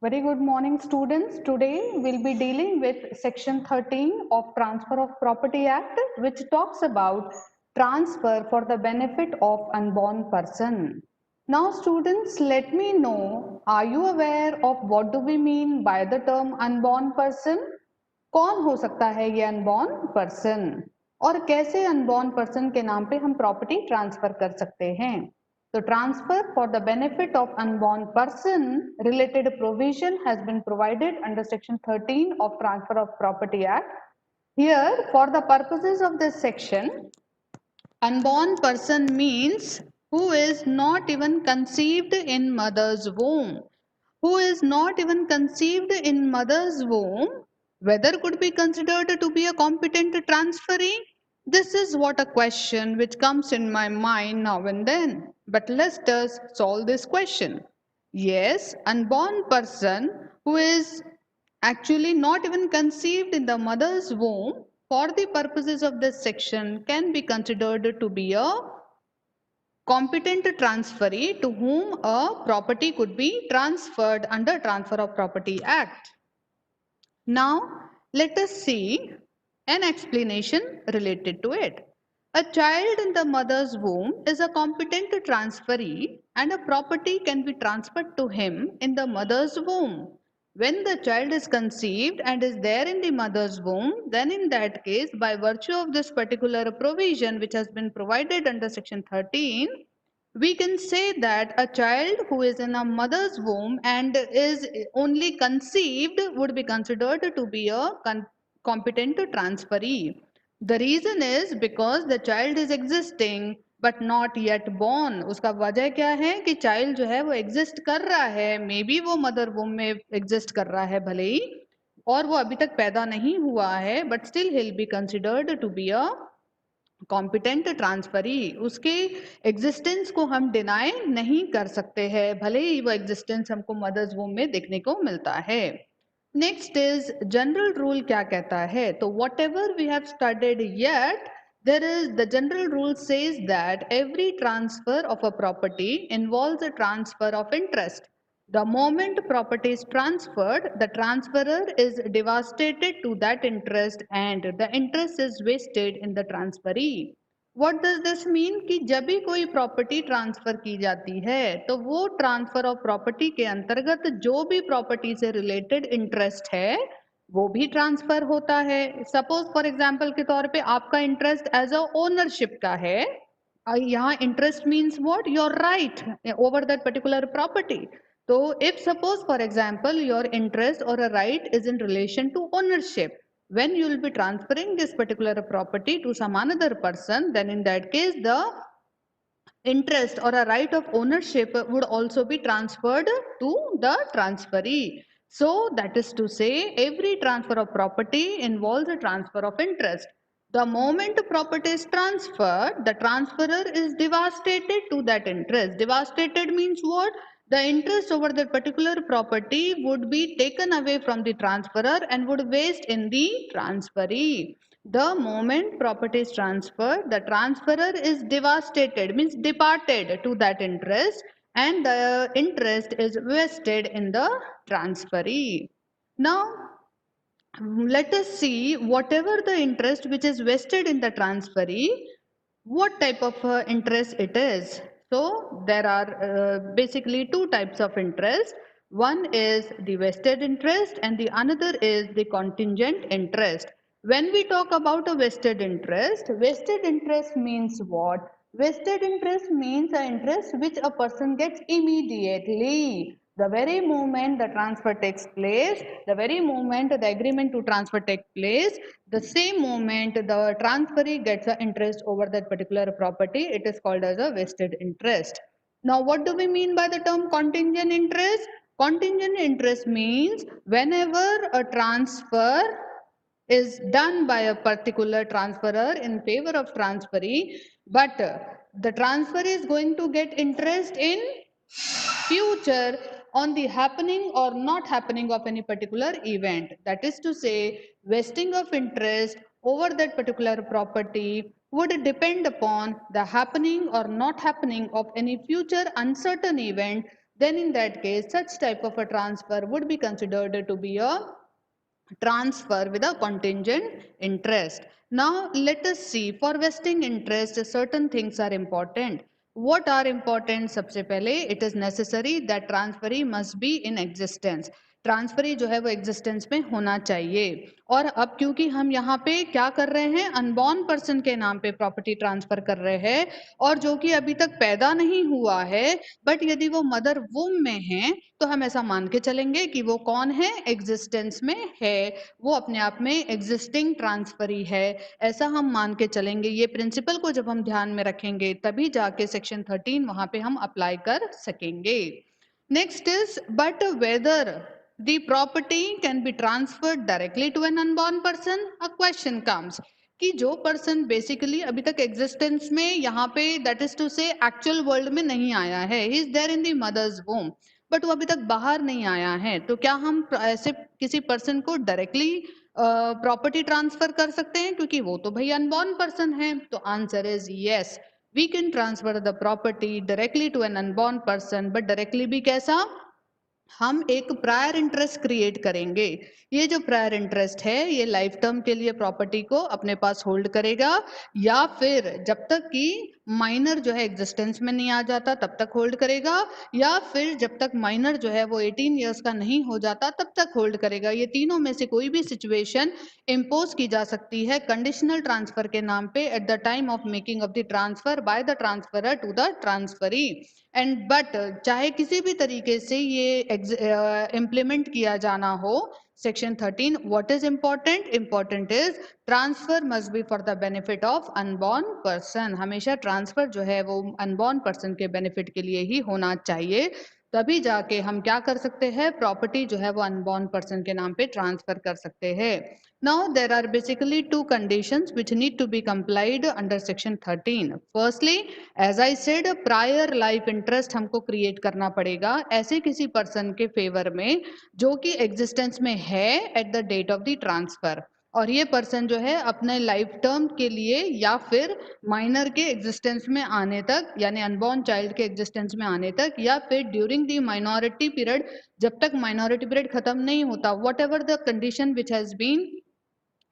Very good morning, students. Today we'll be dealing with section 13 of Transfer of Property Act, which talks about transfer for the benefit of unborn person. Now students, let me know, are you aware of what do we mean by the term unborn person? कौन हो सकता है ये unborn person और कैसे unborn person के नाम पे हम प्रॉपर्टी ट्रांसफर कर सकते हैं? So transfer for the benefit of unborn person related provision has been provided under section 13 of Transfer of Property Act. Here, for the purposes of this section, unborn person means who is not even conceived in mother's womb. Who is not even conceived in mother's womb, whether could be considered to be a competent transferee? This is what a question which comes in my mind now and then. But let us solve this question. Yes, unborn person who is actually not even conceived in the mother's womb for the purposes of this section can be considered to be a competent transferee to whom a property could be transferred under Transfer of Property Act. Now, let us see an explanation related to it. A child in the mother's womb is a competent transferee and a property can be transferred to him in the mother's womb. When the child is conceived and is there in the mother's womb, then in that case, by virtue of this particular provision which has been provided under section 13, we can say that a child who is in a mother's womb and is only conceived would be considered to be a competent transferee. The reason is because the child is existing but not yet born. उसका वजह क्या है कि child जो है वो exist कर रहा है, मे बी वो mother womb में exist कर रहा है भले ही, और वो अभी तक पैदा नहीं हुआ है, but still he'll be considered to be a competent transferee. उसके एग्जिस्टेंस को हम डिनाई नहीं कर सकते हैं, भले ही वो एग्जिस्टेंस हमको मदर्स वूम में देखने को मिलता है. नेक्स्ट इज जनरल रूल क्या कहता है? तो whatever we have studied yet, there is the general rule says that every transfer of a property involves a transfer of interest. The moment property is transferred, the transferor is devastated to that interest and the interest is wasted in the transferee. What does this mean? कि जब भी कोई property transfer की जाती है तो वो transfer of property के अंतर्गत जो भी प्रॉपर्टी से रिलेटेड इंटरेस्ट है वो भी ट्रांसफर होता है. सपोज फॉर एग्जांपल के तौर पे आपका इंटरेस्ट एज अ ओनरशिप का है. यहाँ interest means what? Your right over that particular property. So if suppose for example your interest or a right is in relation to ownership, when you will be transferring this particular property to some another person, then in that case the interest or a right of ownership would also be transferred to the transferee. So that is to say every transfer of property involves a transfer of interest. The moment property is transferred, the transferor is devastated to that interest. Devastated means what? The interest over that particular property would be taken away from the transferor and would waste in the transferee. The moment property is transferred, the transferor is devastated, means departed to that interest, and the interest is vested in the transferee. Now, let us see whatever the interest which is vested in the transferee, what type of interest it is. So there are basically two types of interest. One is the vested interest and the another is the contingent interest. When we talk about a vested interest means what? Vested interest means an interest which a person gets immediately. The very moment the transfer takes place, the very moment the agreement to transfer takes place, the same moment the transferee gets an interest over that particular property, it is called as a vested interest. Now what do we mean by the term contingent interest? Contingent interest means whenever a transfer is done by a particular transferor in favor of transferee, but the transfer is going to get interest in future on the happening or not happening of any particular event. That is to say, vesting of interest over that particular property would depend upon the happening or not happening of any future uncertain event then in that case such type of a transfer would be considered to be a transfer with a contingent interest. Now let us see, for vesting interest certain things are important. What are important? सबसे पहले it is necessary that transferee must be in existence. Transferee जो है वो existence में होना चाहिए। और अब क्योंकि हम यहाँ पे क्या कर रहे हैं, अनबॉर्न पर्सन के नाम पे प्रॉपर्टी ट्रांसफर कर रहे हैं, और जो कि अभी तक पैदा नहीं हुआ है, बट यदि वो मदर वूम में है तो हम ऐसा मान के चलेंगे कि वो कौन है, एग्जिस्टेंस में है, वो अपने आप में एग्जिस्टिंग ट्रांसफरी है, ऐसा हम मान के चलेंगे। ये प्रिंसिपल को जब हम ध्यान में रखेंगे तभी जाके सेक्शन 13 वहां पे हम अप्लाई कर सकेंगे। Next is, but whether the property can be transferred directly to an unborn person, a question comes कि जो पर्सन बेसिकली अभी तक एग्जिस्टेंस में यहाँ पे that is to say actual world में नहीं आया है, he is there in the mother's womb, but वो अभी तक बाहर नहीं आया है, तो क्या हम ऐसे किसी पर्सन को डायरेक्टली प्रॉपर्टी ट्रांसफर कर सकते हैं, क्योंकि वो तो भाई अनबॉर्न पर्सन है? तो answer is yes, we can transfer the property directly to an unborn person, but directly भी कैसा, हम एक प्रायर इंटरेस्ट क्रिएट करेंगे। ये जो प्रायर इंटरेस्ट है ये लाइफ टर्म के लिए प्रॉपर्टी को अपने पास होल्ड करेगा, या फिर जब तक कि माइनर जो है एग्जिस्टेंस में नहीं आ जाता तब तक होल्ड करेगा, या फिर जब तक माइनर जो है वो 18 इयर्स का नहीं हो जाता तब तक होल्ड करेगा। ये तीनों में से कोई भी सिचुएशन इम्पोज की जा सकती है कंडीशनल ट्रांसफर के नाम पे at the time of making of the transfer by the transferor to the transferee. And but चाहे किसी भी तरीके से ये इम्प्लीमेंट किया जाना हो, section 13 what is important, important is transfer must be for the benefit of unborn person. हमेशा ट्रांसफर जो है वो अनबॉर्न पर्सन के बेनिफिट के लिए ही होना चाहिए, तभी जाके हम क्या कर सकते हैं, प्रॉपर्टी जो है वो अनबॉर्न पर्सन के नाम पे ट्रांसफर कर सकते हैं। Now there are basically two conditions which need to be complied under section 13। Firstly, as I said, prior life interest हमको क्रिएट करना पड़ेगा ऐसे किसी पर्सन के फेवर में जो कि एग्जिस्टेंस में है at the date of the transfer, और ये पर्सन जो है अपने लाइफ टर्म के लिए या फिर माइनर के एग्जिस्टेंस में आने तक, यानी अनबॉर्न चाइल्ड के एग्जिस्टेंस में आने तक, या फिर ड्यूरिंग द माइनॉरिटी पीरियड, जब तक माइनॉरिटी पीरियड खत्म नहीं होता, whatever the condition which has been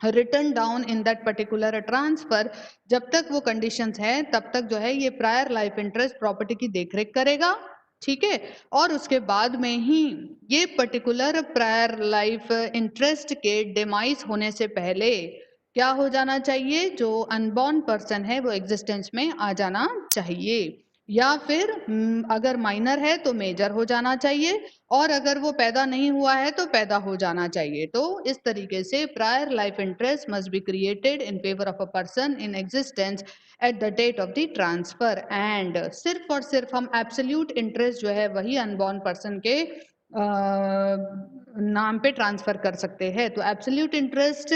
written down in that particular transfer, जब तक वो कंडीशंस है तब तक जो है ये प्रायर लाइफ इंटरेस्ट प्रॉपर्टी की देखरेख करेगा, ठीक है। और उसके बाद में ही ये पर्टिकुलर प्रायर लाइफ इंटरेस्ट के डिमाइस होने से पहले क्या हो जाना चाहिए, जो अनबॉर्न पर्सन है वो एग्जिस्टेंस में आ जाना चाहिए, या फिर अगर माइनर है तो मेजर हो जाना चाहिए, और अगर वो पैदा नहीं हुआ है तो पैदा हो जाना चाहिए। तो इस तरीके से prior life interest must be created in favour of a person in existence at the date of the transfer, and सिर्फ और सिर्फ हम एब्सोल्यूट इंटरेस्ट जो है वही अनबॉर्न पर्सन के नाम पे ट्रांसफर कर सकते हैं। तो एब्सोल्यूट इंटरेस्ट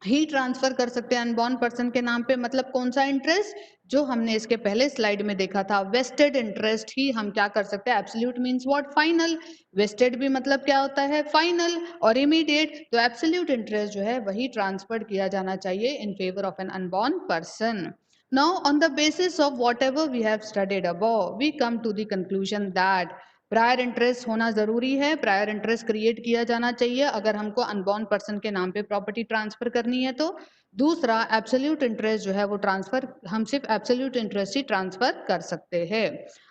ही ट्रांसफर कर सकते हैं अनबॉर्न पर्सन के नाम पे, मतलब कौन सा इंटरेस्ट, जो हमने इसके पहले स्लाइड में देखा था, वेस्टेड इंटरेस्ट ही हम क्या कर सकते हैं, absolute means what, final, vested भी मतलब क्या होता है, फाइनल और इमीडिएट, तो एब्सोल्यूट इंटरेस्ट जो है वही ट्रांसफर किया जाना चाहिए in favour of an unborn person. Now, on the basis of whatever we have studied above, we come to the conclusion that prior interest होना जरूरी है, प्रायर इंटरेस्ट क्रिएट किया जाना चाहिए अगर हमको अनबॉर्न पर्सन के नाम पे प्रॉपर्टी ट्रांसफर करनी है तो। दूसरा, एब्सोल्यूट इंटरेस्ट जो है वो ट्रांसफर, हम सिर्फ एब्सोल्यूट इंटरेस्ट ही ट्रांसफर कर सकते हैं।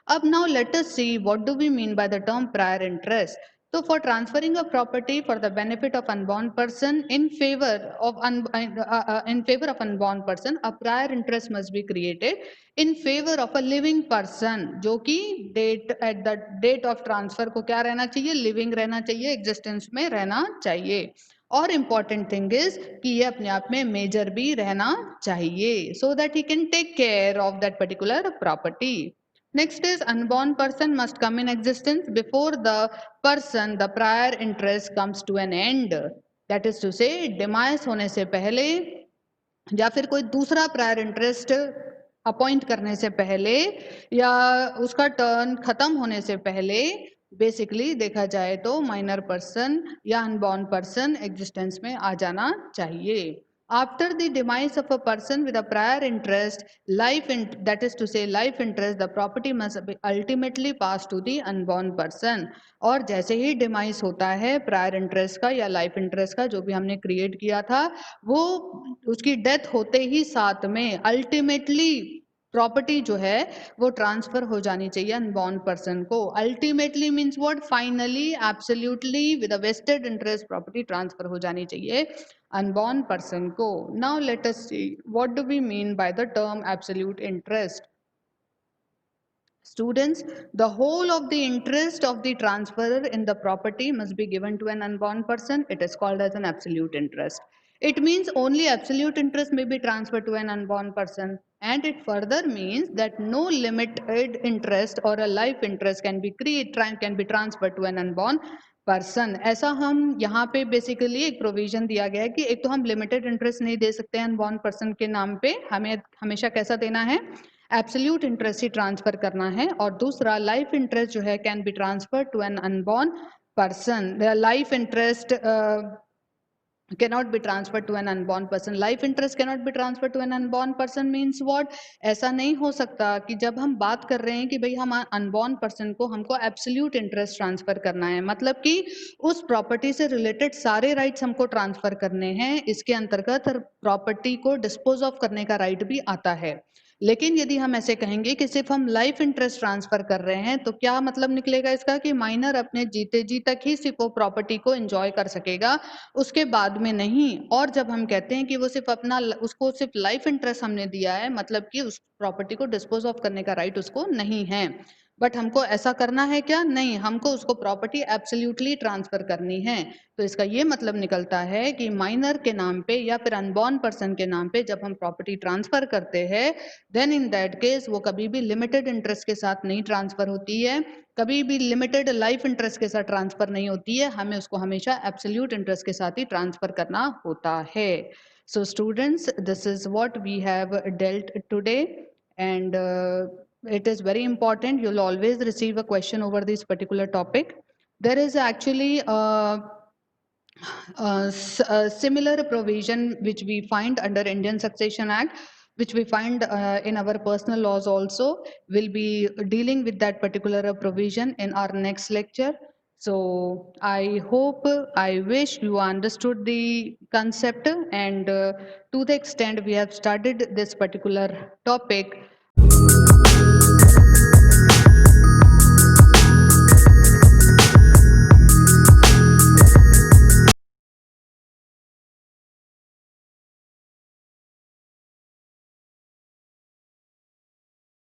अब now let us see what do we mean by the term prior interest. So for transferring a property for the benefit of unborn person in favor of unborn person, a prior interest must be created in favor of a living person, जो कि date at the date of transfer को क्या रहना चाहिए, living रहना चाहिए, existence में रहना चाहिए। और इम्पॉर्टेंट थिंग इज कि ये अपने आप में मेजर भी रहना चाहिए, so that he can take care of that particular property. Next is, unborn person must come in existence before the person, the prior interest comes to an end. That is to say, demise होने से पहले या फिर कोई दूसरा prior interest appoint करने से पहले या उसका टर्न खत्म होने से पहले, बेसिकली देखा जाए तो माइनर पर्सन या अनबॉर्न पर्सन एग्जिस्टेंस में आ जाना चाहिए। After the demise of a person with a prior interest, that is to say life interest, the property must be ultimately passed to the unborn person. और जैसे ही demise होता है prior interest का या life interest का जो भी हमने create किया था, वो उसकी death होते ही साथ में ultimately प्रॉपर्टी जो है वो ट्रांसफर हो जानी चाहिए अनबॉर्न पर्सन को. Ultimately means what? Finally, absolutely with a vested interest property transfer हो जानी चाहिए unborn person ko. Now let us see what do we mean by the term absolute interest. Students, the whole of the interest of the transferor in the property must be given to an unborn person. It is called as an absolute interest. It means only absolute interest may be transferred to an unborn person, and it further means that no limited interest or a life interest can be transferred to an unborn person. ऐसा हम यहाँ पे basically एक provision दिया गया है कि एक तो हम लिमिटेड इंटरेस्ट नहीं दे सकते हैं अनबॉर्न पर्सन के नाम पे, हमें हमेशा कैसा देना है? एब्सोल्यूट इंटरेस्ट ही ट्रांसफर करना है. और दूसरा लाइफ इंटरेस्ट जो है can be transfer to an unborn person. The life interest cannot be transferred to an unborn person. Life interest cannot be transferred to an unborn person means what? ऐसा नहीं हो सकता कि जब हम बात कर रहे हैं कि भाई हम अनबॉर्न पर्सन को हमको एब्सोल्यूट इंटरेस्ट ट्रांसफर करना है, मतलब कि उस प्रॉपर्टी से रिलेटेड सारे राइट्स हमको ट्रांसफर करने हैं. इसके अंतर्गत प्रॉपर्टी को डिस्पोज ऑफ करने का राइट भी आता है. लेकिन यदि हम ऐसे कहेंगे कि सिर्फ हम लाइफ इंटरेस्ट ट्रांसफर कर रहे हैं तो क्या मतलब निकलेगा इसका? कि माइनर अपने जीते जी तक ही सिर्फ वो प्रॉपर्टी को एंजॉय कर सकेगा, उसके बाद में नहीं. और जब हम कहते हैं कि वो सिर्फ उसको सिर्फ लाइफ इंटरेस्ट हमने दिया है, मतलब कि उस प्रॉपर्टी को डिस्पोज ऑफ करने का राइट उसको नहीं है. बट हमको ऐसा करना है क्या? नहीं, हमको उसको प्रॉपर्टी एब्सोल्युटली ट्रांसफर करनी है. तो इसका ये मतलब निकलता है कि माइनर के नाम पे या फिर अनबॉर्न पर्सन के नाम पे जब हम प्रॉपर्टी ट्रांसफर करते हैं, देन इन दैट केस वो कभी भी लिमिटेड इंटरेस्ट के साथ नहीं ट्रांसफर होती है, कभी भी लिमिटेड लाइफ इंटरेस्ट के साथ ट्रांसफर नहीं होती है. हमें उसको हमेशा एब्सोल्यूट इंटरेस्ट के साथ ही ट्रांसफर करना होता है. So students, this is what we have dealt today, and it is very important. You'll always receive a question over this particular topic. There is actually a similar provision which we find under Indian Succession Act, which we find in our personal laws also. We'll be dealing with that particular provision in our next lecture. So I hope, I wish you understood the concept, and to the extent we have studied this particular topic,